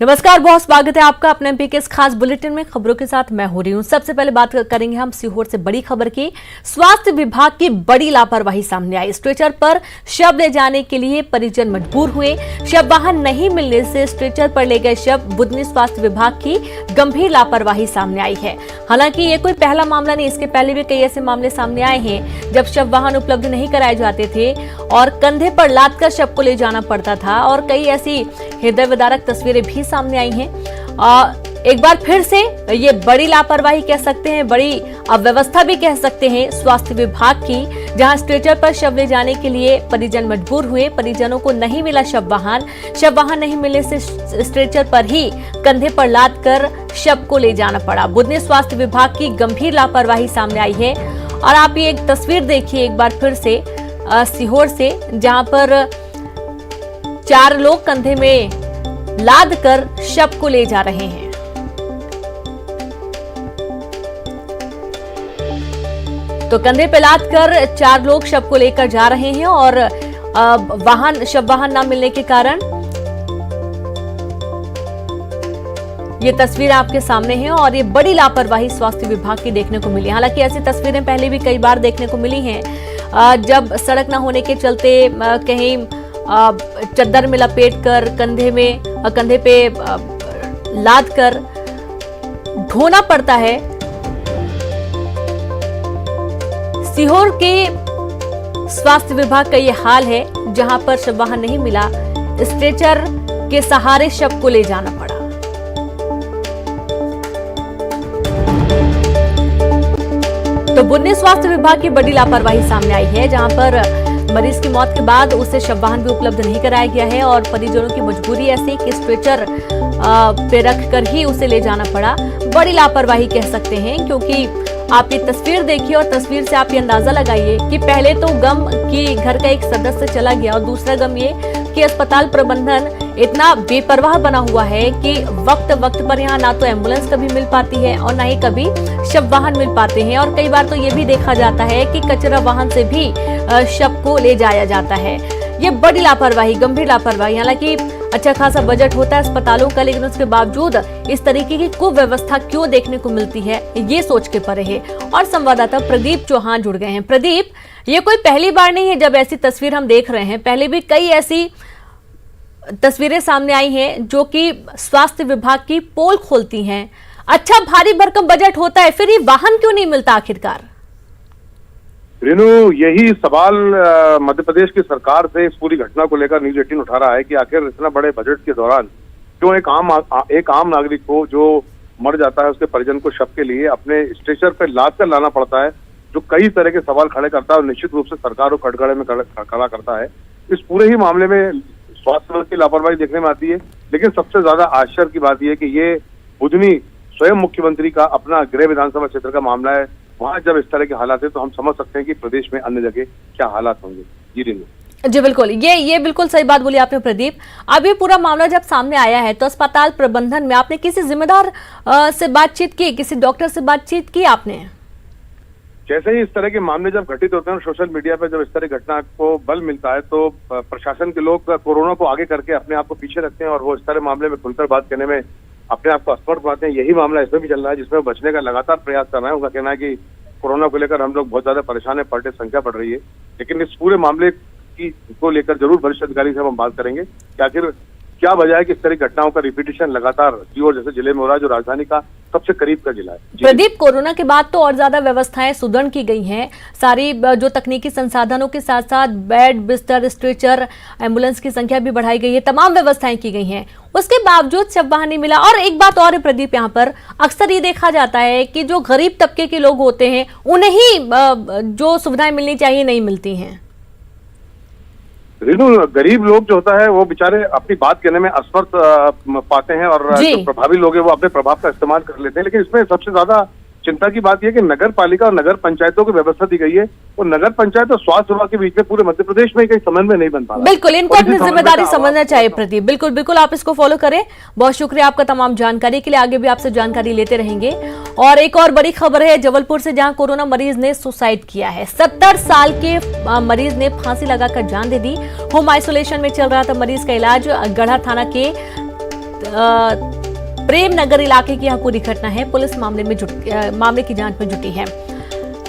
नमस्कार, बहुत स्वागत है आपका अपने एमपी के इस खास बुलेटिन में। खबरों के साथ मैं हो रही हूं। सबसे पहले बात करेंगे हम सीहोर से बड़ी खबर की। स्वास्थ्य विभाग की बड़ी लापरवाही सामने आई। स्ट्रेचर पर शव ले जाने के लिए परिजन मजबूर हुए। शव वाहन नहीं मिलने से स्ट्रेचर पर ले गए शव। बुधनी स्वास्थ्य विभाग की गंभीर लापरवाही सामने आई है। हालांकि ये कोई पहला मामला नहीं, इसके पहले भी कई ऐसे मामले सामने आए हैं जब शव वाहन उपलब्ध नहीं कराए जाते थे और कंधे पर लाद कर शव को ले जाना पड़ता था। और कई ऐसी हृदय विदारक तस्वीरें भी सामने आई हैं। एक बार फिर से ये बड़ी लापरवाही कह सकते हैं, बड़ी अव्यवस्था भी कह सकते हैं स्वास्थ्य विभाग की, जहां स्ट्रेचर पर शव ले जाने के लिए परिजन मजबूर हुए। परिजनों को नहीं मिला शव वाहन नहीं मिलने से स्ट्रेचर पर ही कंधे पर लाद कर शव को ले जाना पड़ा। बुधनी स्वास्थ्य विभाग की गंभीर लापरवाही सामने आई है। और आप ये एक तस्वीर देखिए एक बार फिर से सीहोर से, जहां पर 4 लोग कंधे में लाद कर शव को ले जा रहे हैं। तो कंधे पे लाद कर 4 लोग शव को लेकर जा रहे हैं और शव वाहन न मिलने के कारण ये तस्वीर आपके सामने है और ये बड़ी लापरवाही स्वास्थ्य विभाग की देखने को मिली। हालांकि ऐसी तस्वीरें पहले भी कई बार देखने को मिली हैं, जब सड़क न होने के चलते कहीं चद्दर में लपेट कर कंधे पे लाद कर ढोना पड़ता है। सीहोर के स्वास्थ्य विभाग का ये हाल है, जहां पर शव वाहन नहीं मिला, स्ट्रेचर के सहारे शव को ले जाना पड़ा। तो बुधनी स्वास्थ्य विभाग की बड़ी लापरवाही सामने आई है, जहां पर मरीज की मौत के बाद उसे शव वाहन भी उपलब्ध नहीं कराया गया है और परिजनों की मजबूरी ऐसी कि स्ट्रेचर पे रख कर ही उसे ले जाना पड़ा। बड़ी लापरवाही कह सकते हैं, क्योंकि आप ये तस्वीर देखिए और तस्वीर से आप ये अंदाजा लगाइए कि पहले तो गम कि घर का एक सदस्य चला गया और दूसरा गम ये कि अस्पताल प्रबंधन इतना बेपरवाह बना हुआ है कि वक्त पर यहाँ ना तो एम्बुलेंस कभी मिल पाती है और ना ही कभी शव वाहन मिल पाते हैं। और कई बार तो ये भी देखा जाता है कि कचरा वाहन से भी शव को ले जाया जाता है। ये बड़ी लापरवाही, गंभीर लापरवाही। हालांकि अच्छा खासा बजट होता है अस्पतालों का, लेकिन उसके बावजूद इस तरीके की कुव्यवस्था क्यों देखने को मिलती है, ये सोच के परे है। और संवाददाता प्रदीप चौहान जुड़ गए हैं। प्रदीप, ये कोई पहली बार नहीं है जब ऐसी तस्वीर हम देख रहे हैं। पहले भी कई ऐसी तस्वीरें सामने आई हैं जो कि स्वास्थ्य विभाग की पोल खोलती हैं। अच्छा भारी भरकम बजट होता है, फिर ये वाहन क्यों नहीं मिलता आखिरकार? रेनू, यही सवाल मध्य प्रदेश की सरकार से इस पूरी घटना को लेकर न्यूज 18 उठा रहा है कि आखिर इतना बड़े बजट के दौरान क्यों एक आम नागरिक को जो मर जाता है उसके परिजन को शव के लिए अपने स्ट्रेचर पर लाद कर लाना पड़ता है, जो कई तरह के सवाल खड़े करता है और निश्चित रूप से सरकार को कटघरे में खड़ा करता है। इस पूरे ही मामले में स्वास्थ्य विभाग की लापरवाही देखने में आती है। लेकिन सबसे ज्यादा आश्चर्य की बात यह है कि ये बुधनी स्वयं मुख्यमंत्री का अपना गृह विधानसभा क्षेत्र का मामला है। वहां जब इस तरह के हालात है तो हम समझ सकते हैं कि प्रदेश में अन्य जगह क्या हालात होंगे। जी रिंकू जी बिल्कुल, ये बिल्कुल सही बात बोली आपने प्रदीप। अब ये पूरा मामला जब सामने आया है तो अस्पताल प्रबंधन में आपने किसी जिम्मेदार से बातचीत की, किसी डॉक्टर से बातचीत की आपने? जैसे ही इस तरह के मामले जब घटित होते हैं और सोशल मीडिया पर जब इस तरह घटना को बल मिलता है तो प्रशासन के लोग कोरोना को आगे करके अपने आप को पीछे रखते हैं और वो इस तरह मामले में खुलकर बात करने में अपने आप को असमर्थ बनाते हैं। यही मामला इसमें भी चल रहा है, जिसमें बचने का लगातार प्रयास कर रहे हैं। उनका कहना है कि कोरोना को लेकर हम लोग बहुत ज्यादा परेशान है, पर डे संख्या बढ़ रही है। लेकिन इस पूरे मामले को लेकर जरूर वरिष्ठ अधिकारी से हम बात करेंगे कि आखिर क्या वजह है कि इस तरह घटनाओं का रिपीटिशन लगातार सीहोर जैसे जिले में हो रहा है, जो राजधानी का सबसे करीब का जिला है। प्रदीप, कोरोना के बाद तो और ज्यादा व्यवस्थाएं सुदृढ़ की गई हैं। सारी जो तकनीकी संसाधनों के साथ साथ बेड, बिस्तर, स्ट्रेचर, एम्बुलेंस की संख्या भी बढ़ाई गई है, तमाम व्यवस्थाएं की गई हैं। उसके बावजूद शव वाहन नहीं मिला। और एक बात और है प्रदीप, यहाँ पर अक्सर ये देखा जाता है कि जो गरीब तबके के लोग होते हैं उन्हें ही जो सुविधाएं मिलनी चाहिए नहीं मिलती हैं। रेनू, गरीब लोग जो होता है वो बेचारे अपनी बात कहने में असमर्थ पाते हैं और जो प्रभावी लोग हैं वो अपने प्रभाव का इस्तेमाल कर लेते हैं। लेकिन इसमें सबसे ज्यादा चिंता की बात यह कि नगर पालिका और नगर पंचायतों की व्यवस्था दी गई है और नगर पंचायत और स्वास्थ्य विभाग के बीच में पूरे मध्य प्रदेश में कहीं समन्वय नहीं बन पा रहा। बिल्कुल, इनको अपनी जिम्मेदारी समझना चाहिए प्रदीप। बिल्कुल बिल्कुल, आप इसको फॉलो करें। बहुत शुक्रिया आपका तमाम जानकारी के लिए। आगे भी आपसे जानकारी लेते रहेंगे। और एक और बड़ी खबर है जबलपुर से, जहां कोरोना मरीज ने सुसाइड किया है। 70 साल के मरीज ने फांसी लगाकर जान दे दी। होम आइसोलेशन में चल रहा था मरीज का इलाज। गढ़ा थाना के प्रेम नगर इलाके की यह पूरी घटना है। पुलिस मामले की जांच में जुटी है।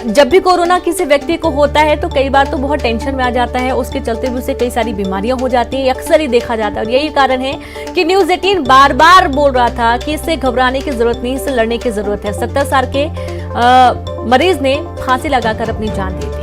जब भी कोरोना किसी व्यक्ति को होता है तो कई बार तो बहुत टेंशन में आ जाता है, उसके चलते भी उसे कई सारी बीमारियां हो जाती है, अक्सर ही देखा जाता है। और यही कारण है कि न्यूज 18 बार बार बोल रहा था कि इससे घबराने की जरूरत नहीं, इससे लड़ने की जरूरत है। 70 साल के मरीज ने फांसी लगाकर अपनी जान दे दी।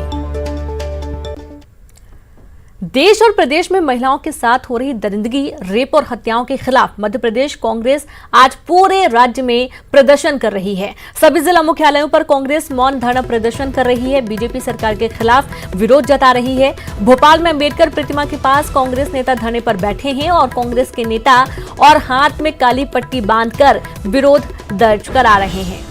देश और प्रदेश में महिलाओं के साथ हो रही दरिंदगी, रेप और हत्याओं के खिलाफ मध्य प्रदेश कांग्रेस आज पूरे राज्य में प्रदर्शन कर रही है। सभी जिला मुख्यालयों पर कांग्रेस मौन धरना प्रदर्शन कर रही है, बीजेपी सरकार के खिलाफ विरोध जता रही है। भोपाल में अंबेडकर प्रतिमा के पास कांग्रेस नेता धरने पर बैठे हैं और कांग्रेस के नेता और हाथ में काली पट्टी बांधकर विरोध दर्ज करा रहे हैं।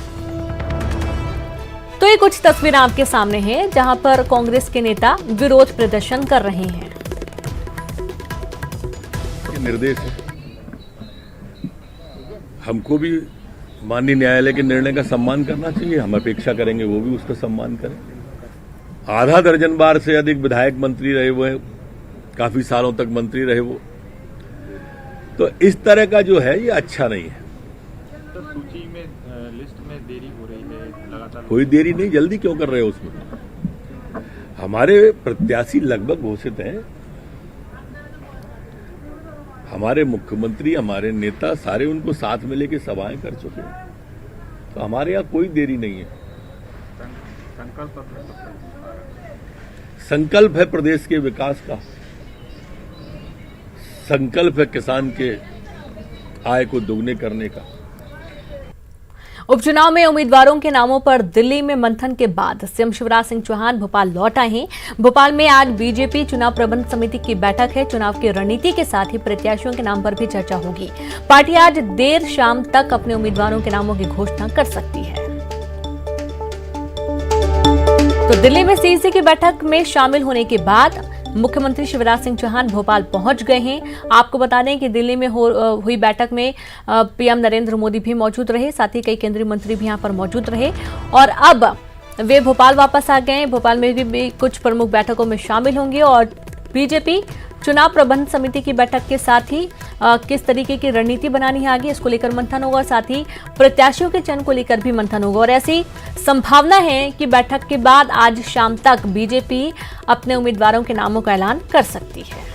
तो ये कुछ तस्वीरें आपके सामने हैं जहां पर कांग्रेस के नेता विरोध प्रदर्शन कर रहे हैं। निर्देश है, हमको भी माननीय न्यायालय के निर्णय का सम्मान करना चाहिए। हम अपेक्षा करेंगे वो भी उसका सम्मान करें। आधा दर्जन बार से अधिक विधायक मंत्री रहे वो हैं, काफी सालों तक मंत्री रहे वो, तो इस तरह का जो है ये अच्छा नहीं है। तो सूची में लिस्ट में देरी हो रही है लगातार। कोई देरी नहीं, जल्दी क्यों कर रहे हो उसमें? हमारे प्रत्याशी लगभग घोषित हैं, हमारे मुख्यमंत्री, हमारे नेता सारे उनको साथ में लेके सभाएं कर चुके हैं, तो हमारे यहाँ कोई देरी नहीं है। संकल्प है प्रदेश के विकास का, संकल्प है किसान के आय को दोगुने करने का। उपचुनाव में उम्मीदवारों के नामों पर दिल्ली में मंथन के बाद सीएम शिवराज सिंह चौहान भोपाल लौट आए हैं। भोपाल में आज बीजेपी चुनाव प्रबंध समिति की बैठक है। चुनाव की रणनीति के साथ ही प्रत्याशियों के नाम पर भी चर्चा होगी। पार्टी आज देर शाम तक अपने उम्मीदवारों के नामों की घोषणा कर सकती है। तो दिल्ली में सीईसी की बैठक में शामिल होने के बाद मुख्यमंत्री शिवराज सिंह चौहान भोपाल पहुंच गए हैं। आपको बता दें कि दिल्ली में हुई बैठक में पीएम नरेंद्र मोदी भी मौजूद रहे, साथ ही कई केंद्रीय मंत्री भी यहां पर मौजूद रहे और अब वे भोपाल वापस आ गए हैं। भोपाल में भी कुछ प्रमुख बैठकों में शामिल होंगे और बीजेपी चुनाव प्रबंध समिति की बैठक के साथ ही किस तरीके की रणनीति बनानी है आगे, इसको लेकर मंथन होगा। साथ ही प्रत्याशियों के चयन को लेकर भी मंथन होगा और ऐसी संभावना है कि बैठक के बाद आज शाम तक बीजेपी अपने उम्मीदवारों के नामों का ऐलान कर सकती है।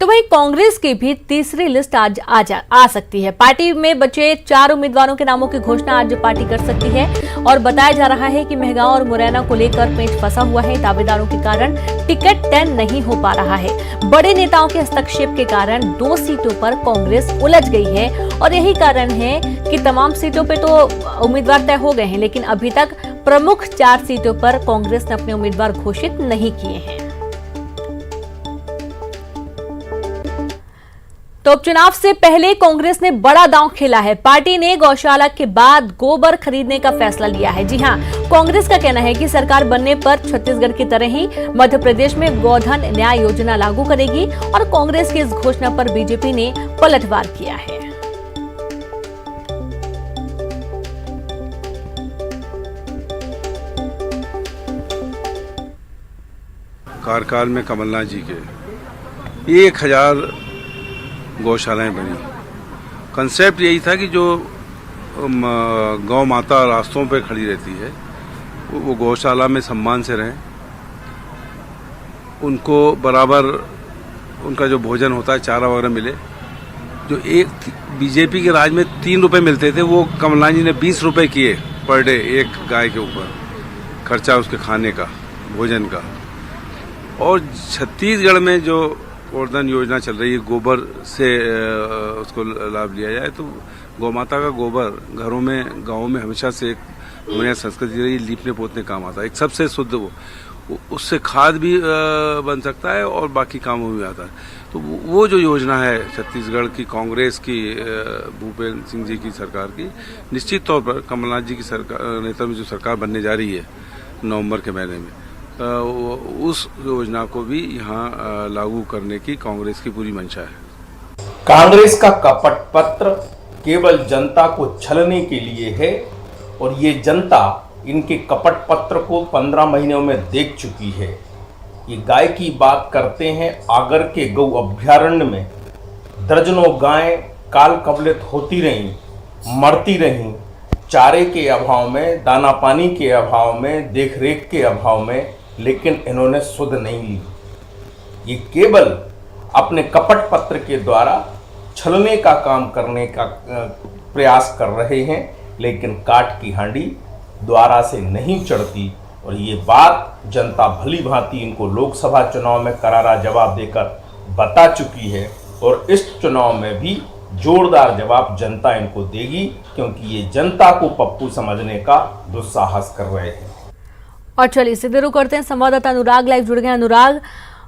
तो वहीं कांग्रेस की भी तीसरी लिस्ट आज आ सकती है। पार्टी में बचे 4 उम्मीदवारों के नामों की घोषणा आज पार्टी कर सकती है और बताया जा रहा है कि मेहगांव और मुरैना को लेकर पेच फंसा हुआ है। दावेदारों के कारण टिकट तय नहीं हो पा रहा है। बड़े नेताओं के हस्तक्षेप के कारण 2 सीटों पर कांग्रेस उलझ गई है और यही कारण है कि तमाम सीटों पे तो उम्मीदवार तय हो गए हैं, लेकिन अभी तक प्रमुख 4 सीटों पर कांग्रेस ने अपने उम्मीदवार घोषित नहीं किए हैं। तो उपचुनाव से पहले कांग्रेस ने बड़ा दांव खेला है। पार्टी ने गौशाला के बाद गोबर खरीदने का फैसला लिया है। जी हां, कांग्रेस का कहना है कि सरकार बनने पर छत्तीसगढ़ की तरह ही मध्य प्रदेश में गोधन न्याय योजना लागू करेगी और कांग्रेस की इस घोषणा पर बीजेपी ने पलटवार किया है। कार्यकाल में कमलनाथ जी के 1000 गौशालाएं बनी। कंसेप्ट यही था कि जो गौ माता रास्तों पे खड़ी रहती है वो गौशाला में सम्मान से रहें, उनको बराबर उनका जो भोजन होता है चारा वगैरह मिले। जो एक बीजेपी के राज में 3 रुपए मिलते थे वो कमलनाथ जी ने 20 रुपए किए पर डे एक गाय के ऊपर खर्चा उसके खाने का, भोजन का। और छत्तीसगढ़ में जो गोधन योजना चल रही है, गोबर से उसको लाभ लिया जाए, तो गौमाता का गोबर घरों में, गाँवों में हमेशा से एक हमारे संस्कृति रही, लीपने पोतने काम आता है। एक सबसे शुद्ध उससे खाद भी बन सकता है और बाकी कामों में आता है। तो वो जो योजना है छत्तीसगढ़ की कांग्रेस की, भूपेंद्र सिंह जी की सरकार की, निश्चित तौर पर कमलनाथ जी की सरकार नेतृत्व में जो सरकार बनने जा रही है नवंबर के महीने में, उस योजना को भी यहाँ लागू करने की कांग्रेस की पूरी मंशा है। कांग्रेस का कपट पत्र केवल जनता को छलने के लिए है और ये जनता इनके कपट पत्र को 15 महीनों में देख चुकी है। ये गाय की बात करते हैं। आगर के गौ अभ्यारण्य में दर्जनों गायें काल कबलित होती रहीं, मरती रहीं, चारे के अभाव में, दाना पानी के अभाव में, देखरेख के अभाव में, लेकिन इन्होंने सुध नहीं ली। ये केवल अपने कपट पत्र के द्वारा छलने का काम करने का प्रयास कर रहे हैं, लेकिन काठ की हांडी द्वारा से नहीं चढ़ती। और ये बात जनता भली भांति इनको लोकसभा चुनाव में करारा जवाब देकर बता चुकी है, और इस चुनाव में भी जोरदार जवाब जनता इनको देगी, क्योंकि ये जनता को पप्पू समझने का दुस्साहस कर रहे हैं। और चलिए सीधे रुक करते हैं, संवाददाता अनुराग लाइव जुड़ गए। अनुराग,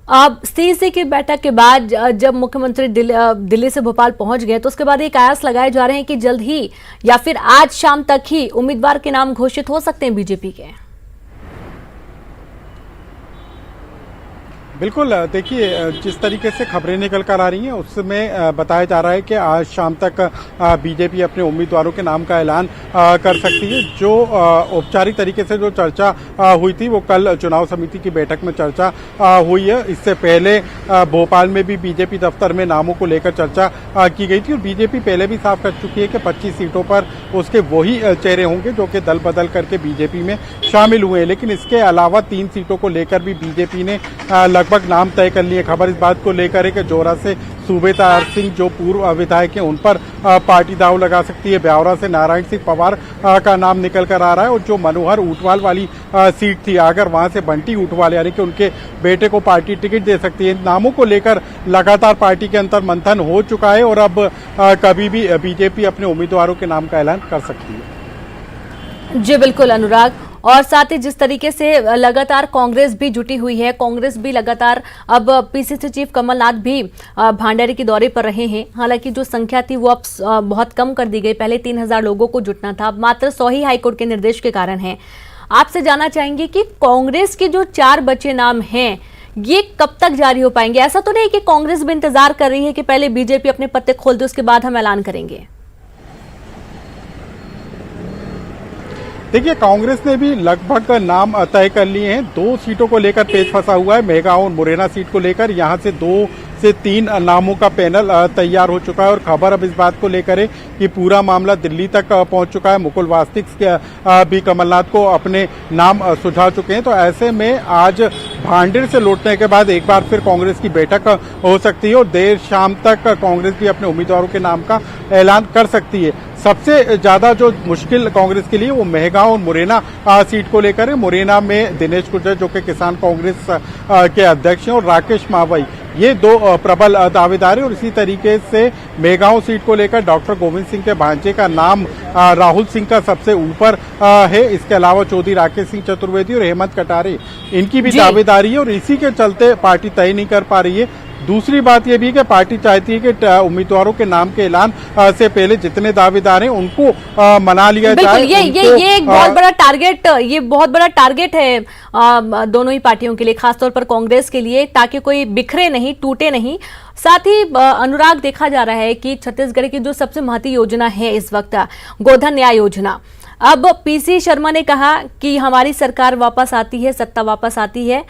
अब सीसी की बैठक के बाद जब मुख्यमंत्री दिल्ली से भोपाल पहुंच गए, तो उसके बाद एक आयास लगाए जा रहे हैं कि जल्द ही या फिर आज शाम तक ही उम्मीदवार के नाम घोषित हो सकते हैं बीजेपी के। बिल्कुल, देखिए जिस तरीके से खबरें निकल कर आ रही हैं उसमें बताया जा रहा है कि आज शाम तक बीजेपी अपने उम्मीदवारों के नाम का ऐलान कर सकती है। जो औपचारिक तरीके से जो चर्चा हुई थी वो कल चुनाव समिति की बैठक में चर्चा हुई है। इससे पहले भोपाल में भी बीजेपी दफ्तर में नामों को लेकर चर्चा की गई थी, और बीजेपी पहले भी साफ कर चुकी है कि 25 सीटों पर उसके वही चेहरे होंगे जो कि दल बदल करके बीजेपी में शामिल हुए हैं। लेकिन इसके अलावा 3 सीटों को लेकर भी बीजेपी ने लगभग नाम तय कर लिए। खबर इस बात को लेकर है कि जोरा से सूबेदार सिंह जो पूर्व विधायक हैं उन पर पार्टी दाव लगा सकती है। ब्यावरा से नारायण सिंह पवार का नाम निकल कर आ रहा है, और जो मनोहर ऊंटवाल वाली सीट थी, अगर वहां से बंटी ऊंटवाल यानी कि उनके बेटे को पार्टी टिकट दे सकती है। नामों को लेकर लगातार पार्टी के अंतर मंथन हो चुका है, और अब कभी भी बीजेपी अपने उम्मीदवारों के नाम का ऐलान कर सकती है। जी बिल्कुल अनुराग, और साथ ही जिस तरीके से लगातार कांग्रेस भी जुटी हुई है, कांग्रेस भी लगातार अब पीसीसी चीफ कमलनाथ भी भांडारी के दौरे पर रहे हैं। हालांकि जो संख्या थी वो अब बहुत कम कर दी गई, पहले 3000 लोगों को जुटना था, अब मात्र 100 ही हाईकोर्ट के निर्देश के कारण है। आपसे जानना चाहेंगे कि कांग्रेस के जो 4 बचे नाम हैं ये कब तक जारी हो पाएंगे? ऐसा तो नहीं कि कांग्रेस भी इंतजार कर रही है कि पहले बीजेपी अपने पत्ते खोल दे उसके बाद हम ऐलान करेंगे? देखिए, कांग्रेस ने भी लगभग नाम तय कर लिए हैं। 2 सीटों को लेकर पेच फंसा हुआ है। मेघांव और मुरैना सीट को लेकर यहां से 2 से 3 नामों का पैनल तैयार हो चुका है, और खबर अब इस बात को लेकर है कि पूरा मामला दिल्ली तक पहुंच चुका है। मुकुल वासनिक भी कमलनाथ को अपने नाम सुझा चुके हैं। तो ऐसे में आज भांडेर से लौटने के बाद एक बार फिर कांग्रेस की बैठक हो सकती है, और देर शाम तक कांग्रेस भी अपने उम्मीदवारों के नाम का ऐलान कर सकती है। सबसे ज्यादा जो मुश्किल कांग्रेस के लिए वो मेहगांव और मुरैना सीट को लेकर है। मुरैना में दिनेश गुर्जर जो कि किसान कांग्रेस के अध्यक्ष हैं, और राकेश मावई, ये 2 प्रबल दावेदार हैं। और इसी तरीके से मेहगांव सीट को लेकर डॉक्टर गोविंद सिंह के भांजे का नाम राहुल सिंह का सबसे ऊपर है। इसके अलावा चौधरी राकेश सिंह चतुर्वेदी और हेमंत कटारे, इनकी भी दावेदारी है, और इसी के चलते पार्टी तय नहीं कर पा रही है। दूसरी बात यह भी कि पार्टी चाहती है कि उम्मीदवारों के नाम के ऐलान से पहले जितने दावेदार हैं उनको मना लिया जाए। ये एक बहुत बड़ा टारगेट, ये बहुत बड़ा टारगेट है दोनों ही पार्टियों के लिए, खासतौर पर कांग्रेस के लिए, ताकि कोई बिखरे नहीं, टूटे नहीं। साथ ही अनुराग, देखा जा रहा है कि छत्तीसगढ़ की जो सबसे महत्वपूर्ण योजना है इस वक्त, गोधन न्याय योजना, अब पीसी शर्मा ने कहा कि हमारी सरकार वापस आती है, सत्ता वापस आती है,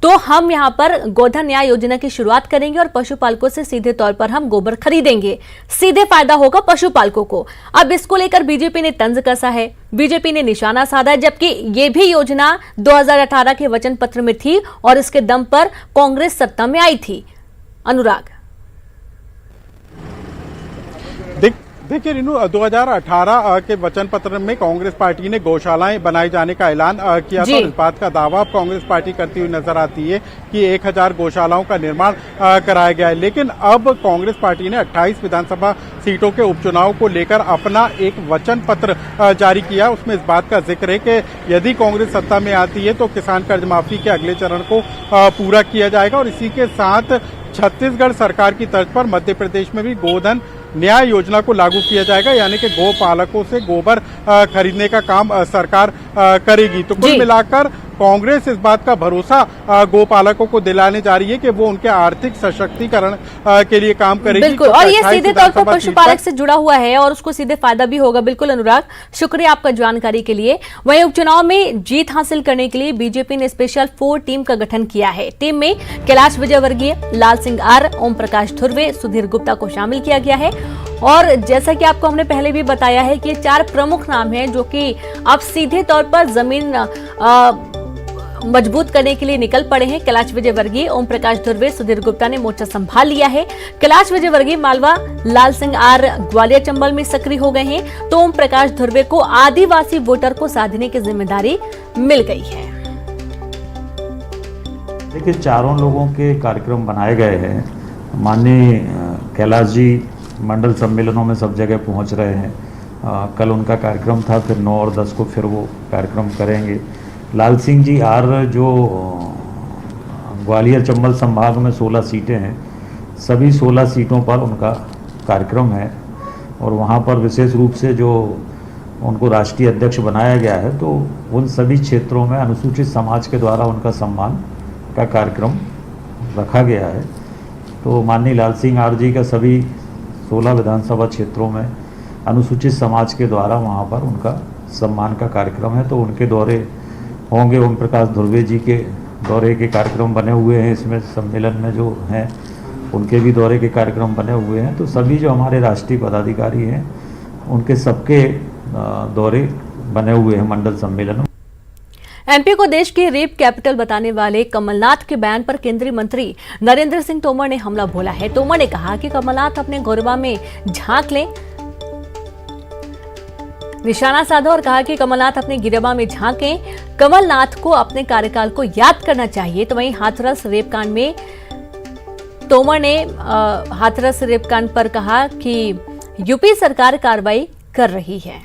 तो हम यहां पर गोधन न्याय योजना की शुरुआत करेंगे और पशुपालकों से सीधे तौर पर हम गोबर खरीदेंगे, सीधे फायदा होगा पशुपालकों को। अब इसको लेकर बीजेपी ने तंज कसा है, बीजेपी ने निशाना साधा है, जबकि ये भी योजना 2018 के वचन पत्र में थी और इसके दम पर कांग्रेस सत्ता में आई थी। अनुराग, देखिए रिनू, 2018 के वचन पत्र में कांग्रेस पार्टी ने गौशालाएं बनाए जाने का ऐलान किया था, और इस बात का दावा अब कांग्रेस पार्टी करती हुई नजर आती है कि 1000 गौशालाओं का निर्माण कराया गया है। लेकिन अब कांग्रेस पार्टी ने 28 विधानसभा सीटों के उपचुनाव को लेकर अपना एक वचन पत्र जारी किया। उसमें इस बात का जिक्र है कि यदि कांग्रेस सत्ता में आती है तो किसान कर्ज माफी के अगले चरण को पूरा किया जाएगा, और इसी के साथ छत्तीसगढ़ सरकार की तर्ज पर मध्य प्रदेश में भी गोधन न्याय योजना को लागू किया जाएगा, यानी कि गौ पालकों से गोबर खरीदने का काम सरकार करेगी। तो कुल मिलाकर कांग्रेस इस बात का भरोसा गोपालकों को दिलाने जा रही है कि वो उनके आर्थिक सशक्तिकरण के लिए काम करेगी। बिल्कुल, और ये सीधे तौर पर पशुपालक से जुड़ा हुआ है और उसको सीधे फायदा भी होगा। बिल्कुल अनुराग, शुक्रिया आपका जानकारी के लिए। वहीं उपचुनाव में जीत हासिल करने के लिए बीजेपी ने स्पेशल 4 टीम का गठन किया है। टीम में कैलाश विजयवर्गीय, लाल सिंह आर, ओम प्रकाश धुर्वे, सुधीर गुप्ता को शामिल किया गया है। और जैसा कि आपको हमने पहले भी बताया है कि 4 प्रमुख नाम हैं जो कि अब सीधे तौर पर जमीन मजबूत करने के लिए निकल पड़े हैं। कैलाश विजयवर्गीय, ओम प्रकाश धुर्वे, सुधीर गुप्ता ने मोर्चा संभाल लिया है। कैलाश विजयवर्गीय मालवा, लाल सिंह आर ग्वालियर चंबल में सक्रिय हो गए हैं, तो ओम प्रकाश धुर्वे को आदिवासी वोटर को साधने की जिम्मेदारी मिल गई है। देखिए, चारों लोगों के कार्यक्रम बनाए गए हैं। माननीय कैलाश जी मंडल सम्मेलनों में सब जगह पहुंच रहे हैं। कल उनका कार्यक्रम था, फिर 9 और 10 को फिर वो कार्यक्रम करेंगे। लाल सिंह जी आर जो ग्वालियर चंबल संभाग में 16 सीटें हैं, सभी 16 सीटों पर उनका कार्यक्रम है और वहाँ पर विशेष रूप से जो उनको राष्ट्रीय अध्यक्ष बनाया गया है, तो उन सभी क्षेत्रों में अनुसूचित समाज के द्वारा उनका सम्मान का कार्यक्रम रखा गया है। तो माननीय लाल सिंह आर जी का सभी 16 विधानसभा क्षेत्रों में अनुसूचित समाज के द्वारा वहाँ पर उनका सम्मान का कार्यक्रम है, तो उनके दौरे होंगे। ओम प्रकाश धुर्वे जी के दौरे के कार्यक्रम बने हुए हैं, इसमें सम्मेलन में जो हैं उनके भी दौरे के कार्यक्रम बने हुए हैं। तो सभी जो हमारे राष्ट्रीय पदाधिकारी हैं उनके सबके दौरे बने हुए हैं मंडल सम्मेलन। एमपी को देश की रेप कैपिटल बताने वाले कमलनाथ के बयान पर केंद्रीय मंत्री नरेंद्र सिंह तोमर ने हमला बोला है। तोमर ने कहा कि कमलनाथ अपने गौरवा में झांक लें, निशाना साधा और कहा कि कमलनाथ अपने गिरबा में झांकें। कमलनाथ को अपने कार्यकाल को याद करना चाहिए। तो वहीं हाथरस रेपकांड में तोमर ने हाथरस रेपकांड पर कहा कि यूपी सरकार कार्रवाई कर रही है।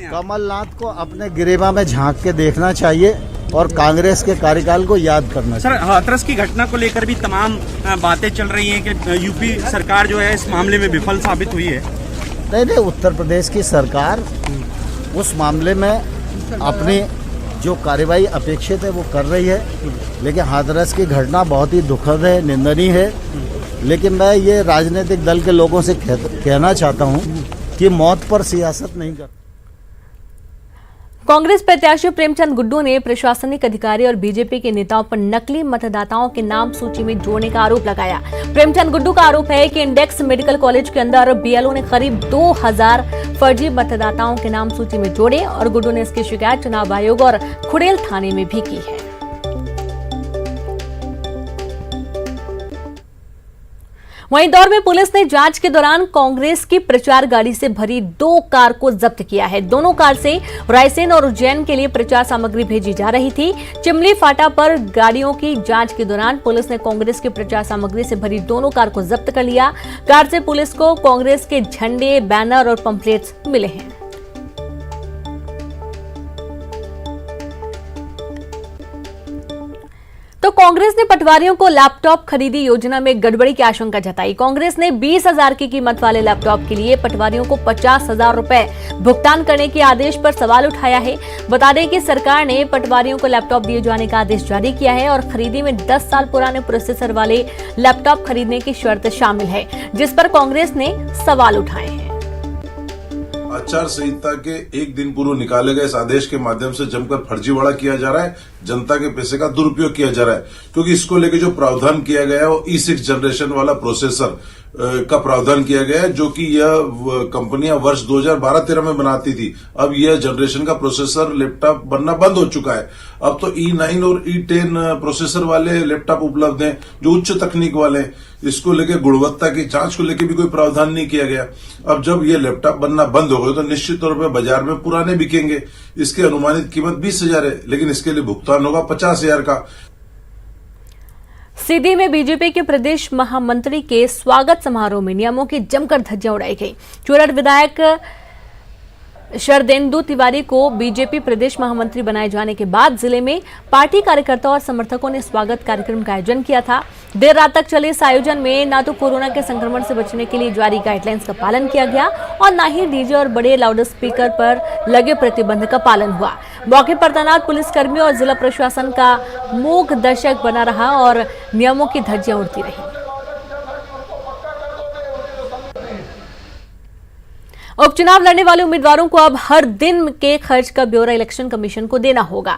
कमलनाथ को अपने गिरेबा में झांक के देखना चाहिए और कांग्रेस के कार्यकाल को याद करना चाहिए। सर, हाथरस की घटना को लेकर भी तमाम बातें चल रही हैं कि यूपी सरकार जो है इस मामले में विफल साबित हुई है। नहीं, उत्तर प्रदेश की सरकार उस मामले में अपनी जो कार्रवाई अपेक्षित है वो कर रही है, लेकिन हाथरस की घटना बहुत ही दुखद है, निंदनीय है। लेकिन मैं ये राजनीतिक दल के लोगों से कहना चाहता हूँ कि मौत पर सियासत नहीं कर। कांग्रेस प्रत्याशी प्रेमचंद गुड्डू ने प्रशासनिक अधिकारी और बीजेपी के नेताओं पर नकली मतदाताओं के नाम सूची में जोड़ने का आरोप लगाया। प्रेमचंद गुड्डू का आरोप है कि इंडेक्स मेडिकल कॉलेज के अंदर बीएलओ ने करीब 2000 फर्जी मतदाताओं के नाम सूची में जोड़े और गुड्डू ने इसकी शिकायत चुनाव आयोग और खुड़ेल थाने में भी की है। वहीं इंदौर में पुलिस ने जांच के दौरान कांग्रेस की प्रचार गाड़ी से भरी 2 कार को जब्त किया है। दोनों कार से रायसेन और उज्जैन के लिए प्रचार सामग्री भेजी जा रही थी। चिमली फाटा पर गाड़ियों की जांच के दौरान पुलिस ने कांग्रेस की प्रचार सामग्री से भरी दोनों कार को जब्त कर लिया। कार से पुलिस को कांग्रेस के झंडे, बैनर और पंपलेट्स मिले हैं। तो कांग्रेस ने पटवारियों को लैपटॉप खरीदी योजना में गड़बड़ी की आशंका जताई। कांग्रेस ने 20,000 की कीमत वाले लैपटॉप के लिए पटवारियों को 50,000 रुपए भुगतान करने के आदेश पर सवाल उठाया है। बता दें कि सरकार ने पटवारियों को लैपटॉप दिए जाने का आदेश जारी किया है और खरीदी में 10 साल पुराने प्रोसेसर वाले लैपटॉप खरीदने की शर्त शामिल है, जिस पर कांग्रेस ने सवाल उठाए हैं। आचार संहिता के एक दिन पूर्व निकाले गए इस आदेश के माध्यम से जमकर फर्जीवाड़ा किया जा रहा है, जनता के पैसे का दुरुपयोग किया जा रहा है। क्योंकि इसको लेकर जो प्रावधान किया गया है वो E6 जनरेशन वाला प्रोसेसर का प्रावधान किया गया है, जो कि यह कंपनियां वर्ष 2012-13 में बनाती थी। अब यह जनरेशन का प्रोसेसर लैपटॉप बनना बंद हो चुका है। अब तो E9 और E10 प्रोसेसर वाले लैपटॉप उपलब्ध हैं, जो उच्च तकनीक वाले हैं। इसको लेकर गुणवत्ता की जांच को लेकर भी कोई प्रावधान नहीं किया गया। अब जब ये लैपटॉप बनना बंद हो गए तो निश्चित तौर पर बाजार में पुराने बिकेंगे। इसकी अनुमानित कीमत 20,000 है, लेकिन इसके लिए भुगतान होगा 50,000 का। सीधी में बीजेपी के प्रदेश महामंत्री के स्वागत समारोह में नियमों की जमकर धज्जियां उड़ाई गई। चूरड़ विधायक शरदेंदु तिवारी को बीजेपी प्रदेश महामंत्री बनाए जाने के बाद जिले में पार्टी कार्यकर्ताओं और समर्थकों ने स्वागत कार्यक्रम का आयोजन किया था। देर रात तक चले इस आयोजन में न तो कोरोना के संक्रमण से बचने के लिए जारी गाइडलाइंस का पालन किया गया और न ही डीजे और बड़े लाउड स्पीकर पर लगे प्रतिबंध का पालन हुआ। मौके पर तैनात पुलिसकर्मियों और जिला प्रशासन का मूक दर्शक बना रहा और नियमों की धज्जियां उड़ती रही। उपचुनाव लड़ने वाले उम्मीदवारों को अब हर दिन के खर्च का ब्यौरा इलेक्शन कमीशन को देना होगा।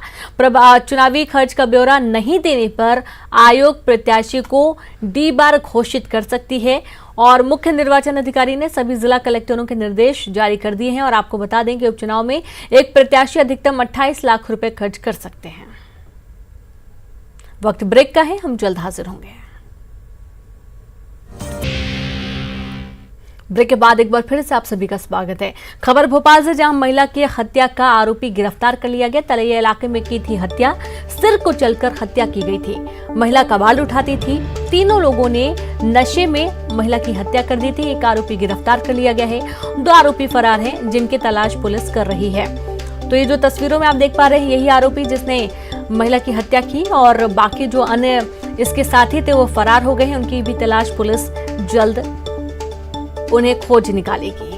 चुनावी खर्च का ब्यौरा नहीं देने पर आयोग प्रत्याशी को डी बार घोषित कर सकती है और मुख्य निर्वाचन अधिकारी ने सभी जिला कलेक्टरों के निर्देश जारी कर दिए हैं। और आपको बता दें कि उपचुनाव में एक प्रत्याशी अधिकतम 28 लाख रुपए खर्च कर सकते हैं। वक्त ब्रेक का है, हम जल्द हाजिर होंगे। ब्रेक के बाद एक बार फिर से आप सभी का स्वागत है। खबर भोपाल से, जहां महिला की हत्या का आरोपी गिरफ्तार कर लिया गया। तलैया इलाके में की थी हत्या, सिर को चलकर हत्या की गई थी। महिला का बाल उठाती थी। तीनों लोगों ने नशे में महिला की हत्या कर दी थी। एक आरोपी गिरफ्तार कर लिया गया है, 2 आरोपी फरार हैं जिनकी तलाश पुलिस कर रही है। तो ये जो तस्वीरों में आप देख पा रहे हैं, यही आरोपी जिसने महिला की हत्या की और बाकी जो अन्य इसके साथी थे वो फरार हो गए हैं। उनकी भी तलाश पुलिस जल्द उन्हें खोज निकालेगी।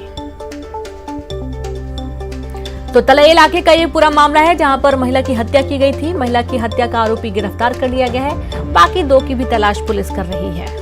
तो तलैया इलाके का ये पूरा मामला है जहां पर महिला की हत्या की गई थी। महिला की हत्या का आरोपी गिरफ्तार कर लिया गया है, बाकी 2 की भी तलाश पुलिस कर रही है।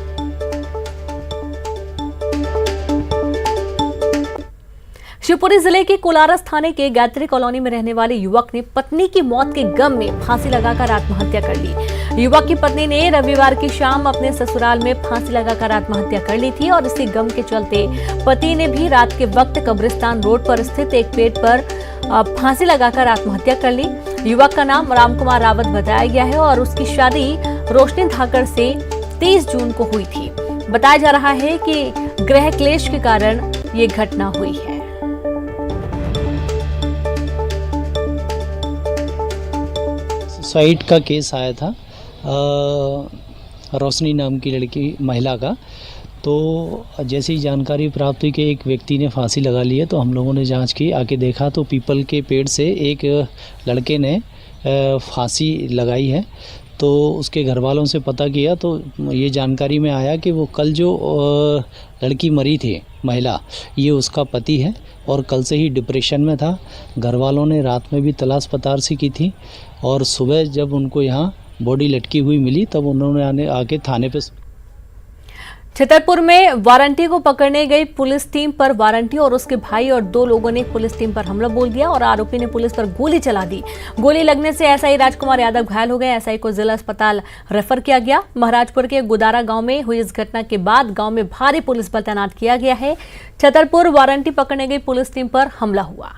शिवपुरी जिले के कोलारस थाने के गायत्री कॉलोनी में रहने वाले युवक ने पत्नी की मौत के गम में फांसी लगाकर आत्महत्या कर ली। युवक की पत्नी ने रविवार की शाम अपने ससुराल में फांसी लगाकर आत्महत्या कर ली थी और इसी गम के चलते पति ने भी रात के वक्त कब्रिस्तान रोड पर स्थित एक पेड़ पर फांसी लगाकर आत्महत्या कर ली। युवक का नाम रामकुमार रावत बताया गया है और उसकी शादी रोशनी धाकड़ से 30 जून को हुई थी। बताया जा रहा है कि गृह क्लेश के कारण ये घटना हुई है। सुसाइड का केस आया था रोशनी नाम की लड़की महिला का। तो जैसे ही जानकारी प्राप्त हुई कि एक व्यक्ति ने फांसी लगा ली है, तो हम लोगों ने जांच की। आके देखा तो पीपल के पेड़ से एक लड़के ने फांसी लगाई है। तो उसके घर वालों से पता किया तो ये जानकारी में आया कि वो कल जो लड़की मरी थी महिला, ये उसका पति है और कल से ही डिप्रेशन में था। घर वालों ने रात में भी तलाश पतार सी की थी और सुबह जब उनको यहाँ बॉडी लटकी हुई मिली तब उन्होंने आके थाने पे। छतरपुर में वारंटी को पकड़ने गई पुलिस टीम पर वारंटी और उसके भाई और 2 लोगों ने पुलिस टीम पर हमला बोल दिया और आरोपी ने पुलिस पर गोली चला दी। गोली लगने से एसआई राजकुमार यादव घायल हो गए। एसआई को जिला अस्पताल रेफर किया गया। महाराजपुर के गुदारा गांव में हुई इस घटना के बाद गांव में भारी पुलिस बल तैनात किया गया है। छतरपुर वारंटी पकड़ने गई पुलिस टीम पर हमला हुआ।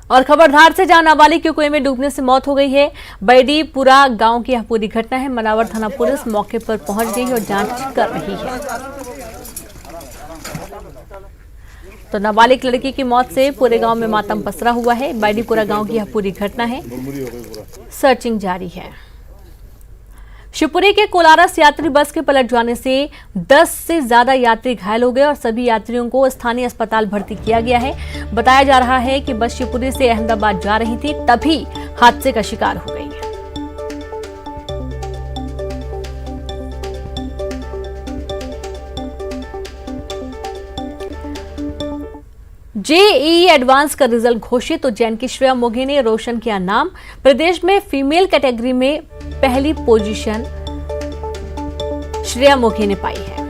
और खबरधार से, जहां नाबालिग की कुएं में डूबने से मौत हो गई है। बैडीपुरा गांव की यह पूरी घटना है। मनावर थाना पुलिस मौके पर पहुंच गई और जांच कर रही है। तो नाबालिग लड़की की मौत से पूरे गांव में मातम पसरा हुआ है। बैडीपुरा गांव की यह पूरी घटना है। सर्चिंग जारी है। शिवपुरी के कोलारस यात्री बस के पलट जाने से 10 से ज्यादा यात्री घायल हो गए और सभी यात्रियों को स्थानीय अस्पताल भर्ती किया गया है। बताया जा रहा है कि बस शिवपुरी से अहमदाबाद जा रही थी, तभी हादसे का शिकार हो गई। जेईई एडवांस का रिजल्ट घोषित, तो जैन की श्रेया मोघे ने रोशन किया नाम। प्रदेश में फीमेल कैटेगरी में पहली पोजीशन श्रेया मोघे ने पाई है।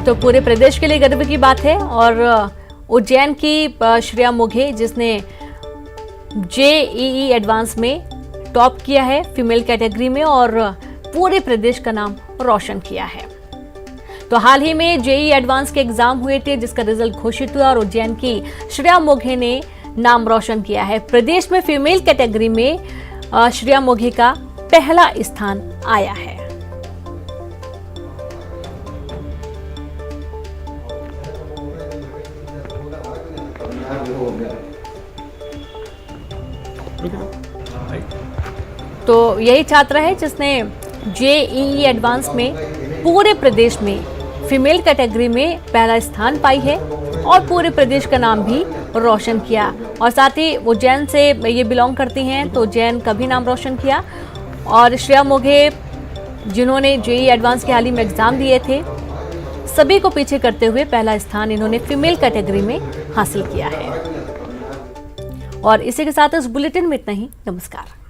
तो पूरे प्रदेश के लिए गर्व की बात है। और उज्जैन की श्रेया मोघे जिसने जेईई एडवांस में टॉप किया है फीमेल कैटेगरी में और पूरे प्रदेश का नाम रोशन किया है। तो हाल ही में जेईई एडवांस के एग्जाम हुए थे जिसका रिजल्ट घोषित हुआ और उज्जैन की श्रेया मोघे ने नाम रोशन किया है। प्रदेश में फीमेल कैटेगरी में श्रेया मोघे का पहला स्थान आया है। तो यही छात्रा है जिसने जेईई एडवांस में पूरे प्रदेश में फीमेल कैटेगरी में पहला स्थान पाई है और पूरे प्रदेश का नाम भी रोशन किया। और साथ ही वो जैन से ये बिलोंग करती हैं तो जैन का भी नाम रोशन किया। और श्रेया मोघे जिन्होंने जेईई एडवांस के हाल ही में एग्जाम दिए थे, सभी को पीछे करते हुए पहला स्थान इन्होंने फीमेल कैटेगरी में हासिल किया है। और इसी के साथ इस बुलेटिन में इतना ही। नमस्कार।